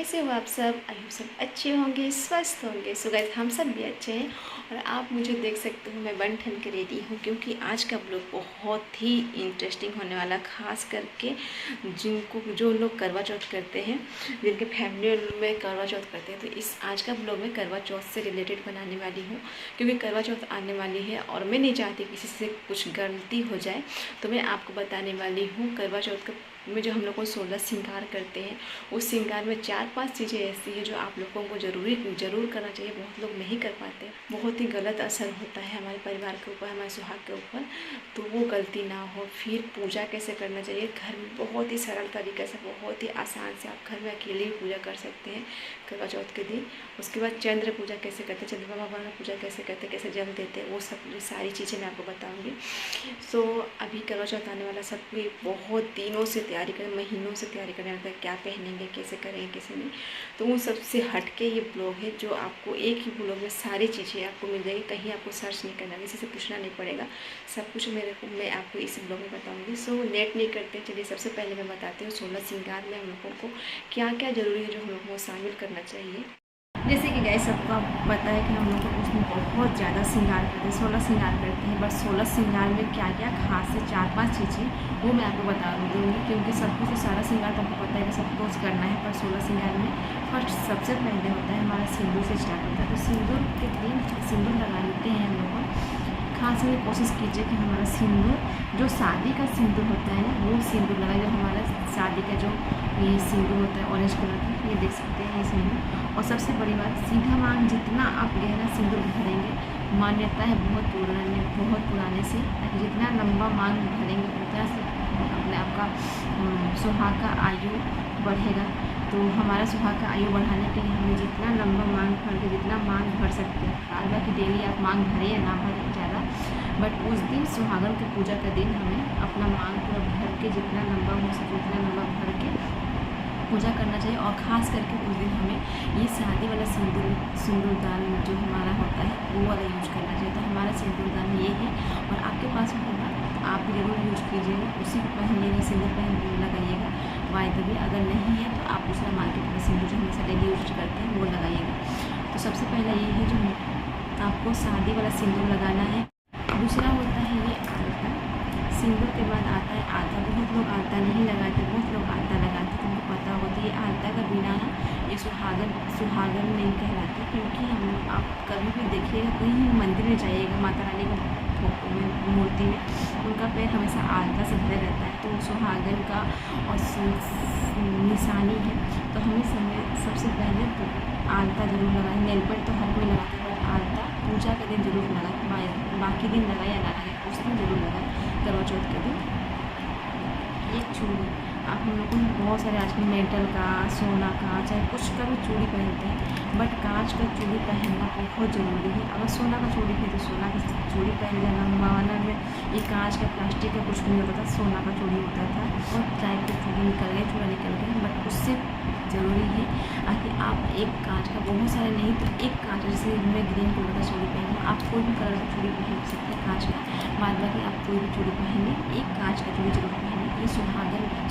कैसे हो आप सब? आई होप सब अच्छे होंगे, स्वस्थ होंगे। सो गाइस, हम सब भी अच्छे हैं और आप मुझे देख सकते हो, मैं बन ठन के रेडी हूँ क्योंकि आज का ब्लॉग बहुत ही इंटरेस्टिंग होने वाला, खास करके जो लोग करवा चौथ करते हैं, जिनके फैमिली में करवा चौथ करते हैं। तो इस आज का ब्लॉग में करवा चौथ से रिलेटेड बनाने वाली हूँ क्योंकि करवा चौथ आने वाली है और मैं नहीं चाहती किसी से कुछ गलती हो जाए। तो मैं आपको बताने वाली हूँ करवा चौथ में जो हम लोग को 16 श्रृंगार करते हैं, उस श्रृंगार में 4-5 चीज़ें ऐसी है जो आप लोगों को ज़रूर करना चाहिए। बहुत लोग नहीं कर पाते, बहुत ही गलत असर होता है हमारे परिवार के ऊपर, हमारे सुहाग के ऊपर। तो वो गलती ना हो। फिर पूजा कैसे करना चाहिए घर में, बहुत ही सरल तरीके से, बहुत ही आसान से आप घर में अकेले ही पूजा कर सकते हैं करवा चौथ के दिन। उसके बाद चंद्र पूजा कैसे करते हैं, चंद्रमा भगवान की पूजा कैसे करते हैं, कैसे जल देते हैं, वो सब सारी चीज़ें मैं आपको बताऊँगी। सो अभी करवा चौथ आने वाला, सब कोई बहुत दिनों से तैयारी करें, महीनों से तैयारी करने लगता है, क्या पहनेंगे, कैसे करेंगे, कैसे नहीं। तो उन सबसे हट के ये ब्लॉग है जो आपको एक ही ब्लॉग में सारी चीज़ें आपको मिल जाएगी। कहीं आपको सर्च नहीं करना, किसी से पूछना नहीं पड़ेगा, सब कुछ मैं आपको इस ब्लॉग में बताऊँगी। सो लेट नहीं करते, चलिए सबसे पहले मैं बताती हूँ 16 श्रृंगार में हम लोगों को क्या क्या ज़रूरी है जो हम लोगों को शामिल करना चाहिए। जैसे कि गाइस, सबको पता है कि हम लोग उसमें बहुत ज़्यादा श्रृंगार करते हैं, 16 श्रृंगार करते हैं। बस 16 श्रृंगार में क्या क्या खास है, 4-5 चीज़ें वो मैं आपको बता दूँगी क्योंकि सब कुछ तो सारा श्रृंगार तो आपको पता है कि सब कुछ करना है। पर 16 श्रृंगार में फर्स्ट सबसे पहले होता है हमारा सिंदूर से स्टार्ट होता है। तो सिंदूर के दिन सिंदूर लगा लेते हैं हम लोग। खास में कोशिश कीजिए कि हमारा सिंदूर, जो शादी का सिंदूर होता है ना, वो सिंदूर लगाए। जो हमारा शादी का जो ये सिंदूर होता है ऑरेंज कलर का, ये देख सकते हैं इसमें। और सबसे बड़ी बात, सीधा मांग जितना आप गहरा सिंदूर भरेंगे, मान्यता है बहुत पुराने से, जितना लंबा मांग भरेंगे उतना से अपने आपका सुहाग का आयु बढ़ेगा। तो हमारा सुहाग का आयु बढ़ाने के लिए हमें जितना लंबा मांग भर के, जितना मांग भर सकते हैं, आगे की डेली आप मांग भरे या ना भरे ज़्यादा, बट उस दिन सुहागन की पूजा का दिन हमें अपना मांग पूरा भर के, जितना लंबा हो सके उतना लंबा भर के पूजा करना चाहिए। और ख़ास करके उस दिन हमें ये शादी वाला सिंदूरदान जो हमारा होता है वो वाला यूज करना चाहिए। तो हमारा सिंदूरदान ये है और आपके पास होगा, आप ज़रूर यूज कीजिएगा, उसी को पहनिएगा, सिंदूर पहन लगाइएगा। वायदे अगर नहीं है तो आप दूसरा मार्केट में सिंदूर जो हमेशा डेली यूज करते हैं वो लगाइएगा। तो सबसे पहला ये है जो आपको शादी वाला सिंदूर लगाना है। दूसरा होता है ये आलता। सिंदूर के बाद आता है आलता। बहुत लोग आलता नहीं लगाते, बहुत लोग आलता लगाते, तुमको पता होता है। ये आलता का बिना ना ये सुहागन नहीं कहलाते, क्योंकि आप कभी भी देखिएगा, कहीं मंदिर में जाइएगा, माता रानी का मूर्ति में उनका पैर हमेशा आलता से भरे रहता है, तो सुहागन का और निशानी है। तो हमें सबसे पहले तो आलता जरूर लगाए। नेल पेंट तो हर कोई लगाते हैं, बट आलता पूजा के दिन जरूर लगाए, बाकी दिन लगाए या ना लगाए, उस दिन जरूर लगाए करवा चौथ के दिन। एक चूड़ी, आप हम लोगों को बहुत सारे आजकल मेटल का, सोना का, चाहे कुछ का भी चूड़ी पहनते हैं, बट कांच का चूड़ी पहनना बहुत ज़रूरी है। अगर सोना का चूड़ी है तो सोना का चूड़ी पहन लेना। माना में ये कांच का, प्लास्टिक का कुछ नहीं होता था, सोना का चूड़ी होता था। और टाइप का चूड़ी निकल गया, चूड़ा निकल गया, बट उससे ज़रूरी है कि आप एक कांच का, बहुत सारे नहीं तो एक कांच, जैसे मैं ग्रीन कलर का चूड़ी पहनूँ, आप कोई भी कलर का चूड़ी पहन सकते हैं कांच का। बाद बाकी आप कोई भी चूड़ी पहने, एक कांच का चूड़ी जरूर पहने। ये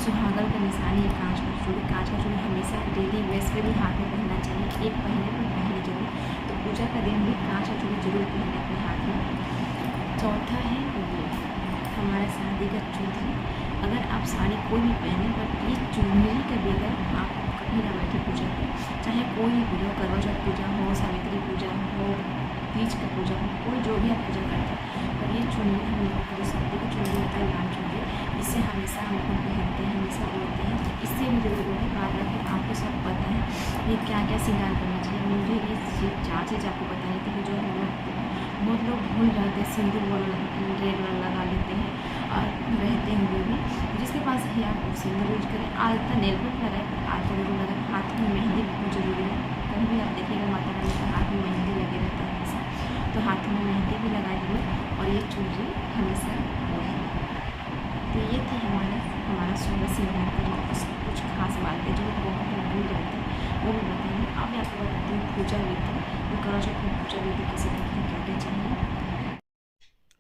सुहागन का निशानी है कांच का चूड़ी। कांच का चूड़ी हमेशा डेली बेस पे भी हाथ में पहनना चाहिए, एक पहने पर पहने जरूर। तो पूजा का दिन भी कांच का चूड़ी जरूर पहने अपने हाथ में। चौथा है ये हमारा शादी का चूड़ी। अगर आप साड़ी कोई भी पहने, बट ये चूड़ी के बगैर आप कभी ना बैठे पूजा पर, चाहे कोई भी पूजा हो, करवा चौथ पूजा हो, सावित्री पूजा हो, तीज का पूजा हो, कोई जो भी आप पूजा करते हैं, पर ये चुन्नी हम लोग को शादी का चुन्नी होता है, लाल चुन्नी, इससे हमेशा हम लोग पहनते हैं, हमेशा बोलते हैं। तो इससे भी जरूरी है। बाद में आपको सब पता है ये क्या क्या श्रृंगार करना चाहिए। मुझे ये 4 चीज़ आपको बताई थी कि जो हम लोग बहुत लोग भूल जाते हैं, सिंदूर रेड वाला लगा लेते हैं और रहते हुए भी। जिसके पास है आप सिंदूर यूज करें। आलता नेल पेंट लगाए, पर आलता जरूर लगाए। हाथ में मेहंदी बहुत ज़रूरी है। कहीं भी आप देखिएगा माता रानी का हाथ में मेहंदी लगे रहता है हमेशा, तो हाथ में मेहंदी भी लगा दीजिए। और ये चूड़ी हमेशा रहे। तो ये थी हमारा 16 श्रृंगार का जो कुछ खास बात है जो बहुत लोग भूल जाते हैं, वो भी बताएंगे। अब मैं आपको बताती हूँ पूजा विधि। तो करवा चौथ में पूजा विधि कैसे करते हैं, क्या क्या चाहिए।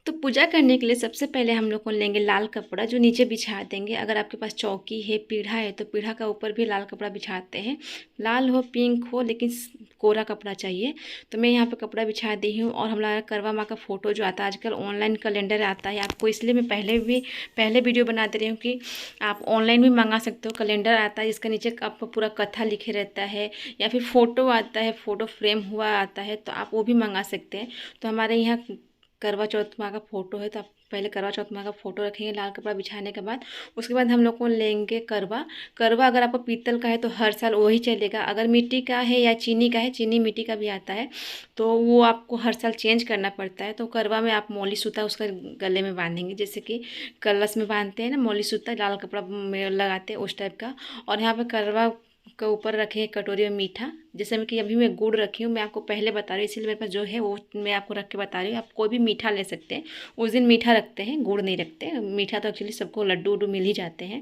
तो पूजा करने के लिए सबसे पहले हम लोग को लेंगे लाल कपड़ा जो नीचे बिछा देंगे। अगर आपके पास चौकी है, पीढ़ा है तो पीढ़ा का ऊपर भी लाल कपड़ा बिछाते हैं। लाल हो पिंक हो लेकिन कोरा कपड़ा चाहिए। तो मैं यहाँ पे कपड़ा बिछा दी हूँ। और हमारा करवा माँ का फ़ोटो जो आता है, आजकल ऑनलाइन कैलेंडर आता है आपको, इसलिए मैं पहले वीडियो बना दे रही हूँ कि आप ऑनलाइन भी मंगा सकते हो। कैलेंडर आता है जिसका नीचे आपका पूरा कथा लिखे रहता है, या फिर फ़ोटो आता है, फ़ोटो फ्रेम हुआ आता है, तो आप वो भी मंगा सकते हैं। तो हमारे यहाँ करवा चौथ माँ का फ़ोटो है, तो आप पहले करवा चौथ माँ का फ़ोटो रखेंगे लाल कपड़ा बिछाने के बाद। उसके बाद हम लोग को लेंगे करवा। करवा अगर आपको पीतल का है तो हर साल वही चलेगा। अगर मिट्टी का है या चीनी का है, चीनी मिट्टी का भी आता है, तो वो आपको हर साल चेंज करना पड़ता है। तो करवा में आप मौली सूता उसका गले में बांधेंगे, जैसे कि कलश में बांधते हैं ना मौली सूता, लाल कपड़ा में लगाते हैं उस टाइप का। और यहाँ पे करवा के ऊपर रखे कटोरी में मीठा, जैसे मैं कि अभी मैं गुड़ रखी हूँ, मैं आपको पहले बता रही हूँ, इसीलिए मेरे पास जो है वो मैं आपको रख के बता रही हूँ। आप कोई भी मीठा ले सकते हैं। उस दिन मीठा रखते हैं, गुड़ नहीं रखते। मीठा तो एक्चुअली सबको लड्डू उड्डू मिल ही जाते हैं।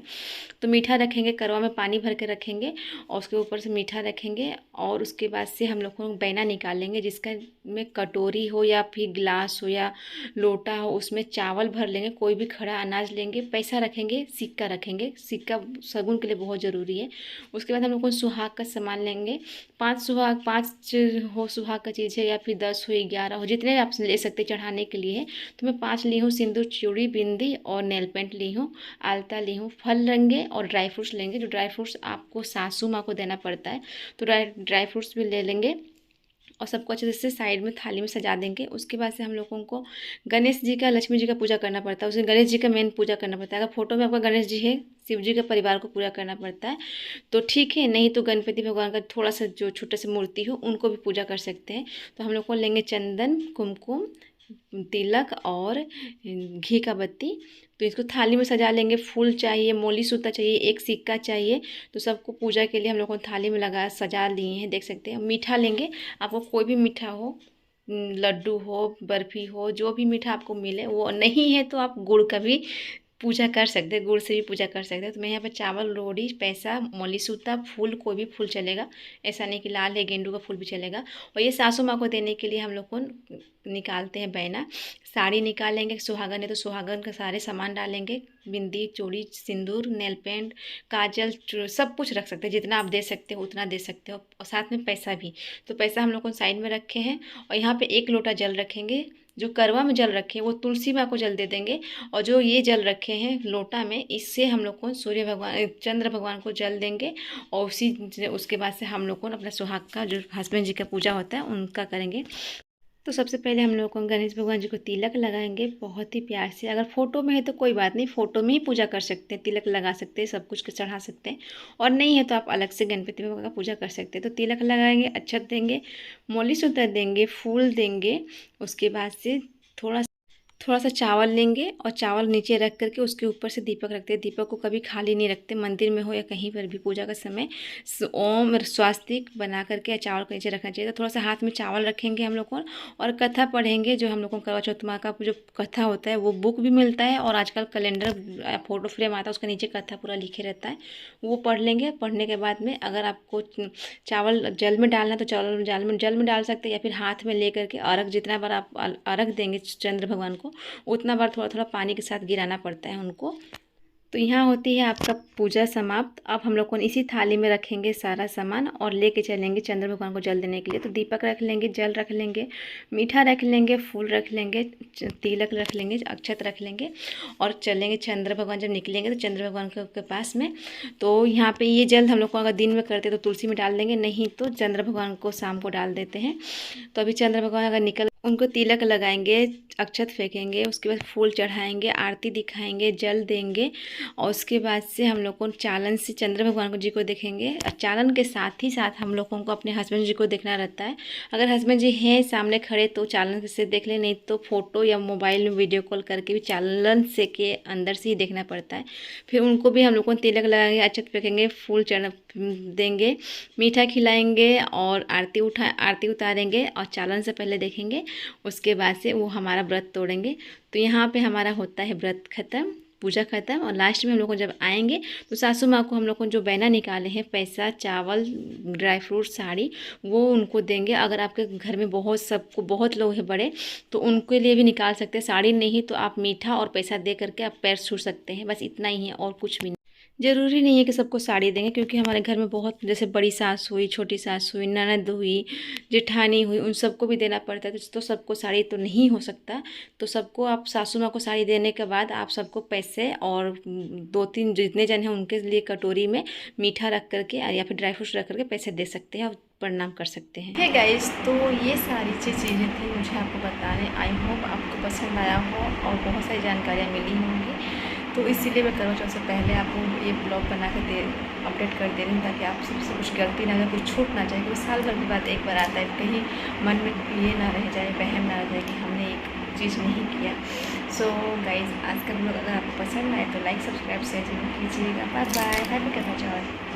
तो मीठा रखेंगे, करवा में पानी भर के रखेंगे और उसके ऊपर से मीठा रखेंगे। और उसके बाद से हम लोग को बैना निकालेंगे, जिसका में कटोरी हो या फिर गिलास हो या लोटा हो, उसमें चावल भर लेंगे, कोई भी खड़ा अनाज लेंगे, पैसा रखेंगे, सिक्का रखेंगे। सिक्का शगुन के लिए बहुत ज़रूरी है। उसके बाद हम लोग को सुहाग का सामान लेंगे। 5 हो सुहाग का चीज़ है, या फिर 10 हो, 11 हो, जितने आप ले सकते चढ़ाने के लिए है। तो मैं 5 ली हूँ। सिंदूर, चूड़ी, बिंदी और नेल पेंट ली हूँ, आलता ली हूँ। फल लेंगे और ड्राई फ्रूट्स लेंगे। जो ड्राई फ्रूट्स आपको सासू माँ को देना पड़ता है, तो ड्राई फ्रूट्स भी ले लेंगे। और सबको अच्छे से साइड में थाली में सजा देंगे। उसके बाद से हम लोगों को गणेश जी का, लक्ष्मी जी का पूजा करना पड़ता है। उसमें गणेश जी का मेन पूजा करना पड़ता है। अगर फोटो में आपका गणेश जी है, शिव जी के परिवार को पूजा करना पड़ता है तो ठीक है, नहीं तो गणपति भगवान का थोड़ा सा जो छोटा सा मूर्ति हो उनको भी पूजा कर सकते हैं। तो हम लोग को लेंगे चंदन, कुमकुम, तिलक और घी का बत्ती। तो इसको थाली में सजा लेंगे। फूल चाहिए, मोली सूता चाहिए, एक सिक्का चाहिए। तो सबको पूजा के लिए हम लोग को थाली में लगा सजा लिए हैं, देख सकते हैं। मीठा लेंगे, आपको कोई भी मीठा हो, लड्डू हो, बर्फ़ी हो, जो भी मीठा आपको मिले। वो नहीं है तो आप गुड़ का भी पूजा कर सकते हैं, गुड़ से भी पूजा कर सकते हैं। तो मैं यहाँ पे चावल, रोड़ी, पैसा, मौली सूता, फूल, कोई भी फूल चलेगा, ऐसा नहीं कि लाल है, गेंडू का फूल भी चलेगा। और ये सासू माँ को देने के लिए हम लोग को निकालते हैं बैना। साड़ी निकालेंगे, सुहागन है तो सुहागन का सारे सामान डालेंगे, बिंदी, चूड़ी, सिंदूर, नेल पेंट, काजल, सब कुछ रख सकते हैं। जितना आप दे सकते हो उतना दे सकते हो। और साथ में पैसा भी। तो पैसा हम लोग को साइड में रखे हैं। और यहाँ पे 1 लोटा जल रखेंगे। जो करवा में जल रखे हैं वो तुलसी माँ को जल दे देंगे। और जो ये जल रखे हैं लोटा में, इससे हम लोग को सूर्य भगवान, चंद्र भगवान को जल देंगे। और उसके बाद से हम लोग को अपना सुहाग का, जो हस्बैंड जी का पूजा होता है, उनका करेंगे। तो सबसे पहले हम लोग को गणेश भगवान जी को तिलक लगाएंगे बहुत ही प्यार से। अगर फ़ोटो में है तो कोई बात नहीं, फ़ोटो में ही पूजा कर सकते हैं, तिलक लगा सकते हैं, सब कुछ चढ़ा सकते हैं। और नहीं है तो आप अलग से गणपति भगवान का पूजा कर सकते हैं। तो तिलक लगाएंगे, अक्षत देंगे, मौली सूतर देंगे, फूल देंगे। उसके बाद से थोड़ा सा चावल लेंगे और चावल नीचे रख करके उसके ऊपर से दीपक रखते हैं। दीपक को कभी खाली नहीं रखते, मंदिर में हो या कहीं पर भी पूजा का समय ओम स्वास्तिक बना करके चावल को नीचे रखना चाहिए। तो थोड़ा सा हाथ में चावल रखेंगे हम लोग को, और कथा पढ़ेंगे। जो हम लोग को करवा चौथ माँ का जो कथा होता है वो बुक भी मिलता है, और आजकल कैलेंडर, फोटो फ्रेम आता है, उसका नीचे कथा पूरा लिखे रहता है, वो पढ़ लेंगे। पढ़ने के बाद में अगर आपको चावल जल में डालना है तो चावल जल में डाल सकते हैं, या फिर हाथ में ले करके अर्घ, जितना बार आप अर्घ देंगे चंद्र भगवान को, उतना बार थोड़ा थोड़ा पानी के साथ गिराना पड़ता है उनको। तो यहाँ होती है आपका पूजा समाप्त। अब हम लोग को इसी थाली में रखेंगे सारा सामान और लेके चलेंगे चंद्र भगवान को जल देने के लिए। तो दीपक रख लेंगे, जल रख लेंगे, मीठा रख लेंगे, फूल रख लेंगे, तिलक रख लेंगे, अक्षत रख लेंगे, और चलेंगे। चंद्र भगवान जब निकलेंगे तो चंद्र भगवान के पास में, तो यहाँ पे ये जल हम लोग को अगर दिन में करते तो तुलसी में डाल देंगे, नहीं तो चंद्र भगवान को शाम को डाल देते हैं। तो अभी चंद्र भगवान अगर निकल, उनको तिलक लगाएंगे, अक्षत फेंकेंगे, उसके बाद फूल चढ़ाएंगे, आरती दिखाएंगे, जल देंगे। और उसके बाद से हम लोग को चालन से चंद्र भगवान जी को देखेंगे। और चालन के साथ ही साथ हम लोगों को अपने हस्बैंड जी को देखना रहता है। अगर हस्बैंड जी हैं सामने खड़े तो चालन से देख ले, नहीं तो फ़ोटो या मोबाइल में वीडियो कॉल करके भी चालन से के अंदर से ही देखना पड़ता है। फिर उनको भी हम लोग को तिलक लगाएंगे, अक्षत फेंकेंगे, फूल देंगे, मीठा खिलाएंगे और आरती उतारेंगे और चालन से पहले देखेंगे। उसके बाद से वो हमारा व्रत तोड़ेंगे। तो यहाँ पे हमारा होता है व्रत ख़त्म। पूजा खत्म। और लास्ट में हम लोग को जब आएंगे तो सासू माँ को हम लोग को जो बहना निकाले हैं, पैसा, चावल, ड्राई फ्रूट, साड़ी, वो उनको देंगे। अगर आपके घर में सबको बहुत लोग हैं बड़े, तो उनके लिए भी निकाल सकते हैं। साड़ी नहीं तो आप मीठा और पैसा दे करके आप पैर छू सकते हैं। बस इतना ही है और कुछ भी नहीं। ज़रूरी नहीं है कि सबको साड़ी देंगे, क्योंकि हमारे घर में बहुत, जैसे बड़ी सास हुई, छोटी सास हुई, ननद हुई, जेठानी हुई, उन सबको भी देना पड़ता है। तो सबको साड़ी तो नहीं हो सकता। तो सबको आप सासू माँ को साड़ी देने के बाद आप सबको पैसे और 2-3 जितने जन हैं उनके लिए कटोरी में मीठा रख करके या फिर ड्राई फ्रूट्स रख करके पैसे दे सकते हैं और प्रणाम कर सकते हैं। हे गाइस, तो ये सारी चीज़ें थी मुझे आपको बताने। आई होप आपको पसंद आया हो और बहुत सारी जानकारियाँ मिली होंगी। तो इसीलिए मैं करवा चौथ से पहले आपको ये ब्लॉग बना कर अपडेट कर दे रही हूँ, ताकि आप सबसे कुछ गलती ना, अगर कुछ छूट ना जाए। क्योंकि साल भर के बाद एक बार आता है, कहीं मन में ये ना रह जाए, वहम ना रह जाए कि हमने एक चीज़ नहीं किया। सो गाइज, आज का ब्लॉग अगर आपको पसंद आए तो लाइक, सब्सक्राइब, शेयर जरूर कीजिएगा। बाय बाय, हैप्पी करवा चौथ।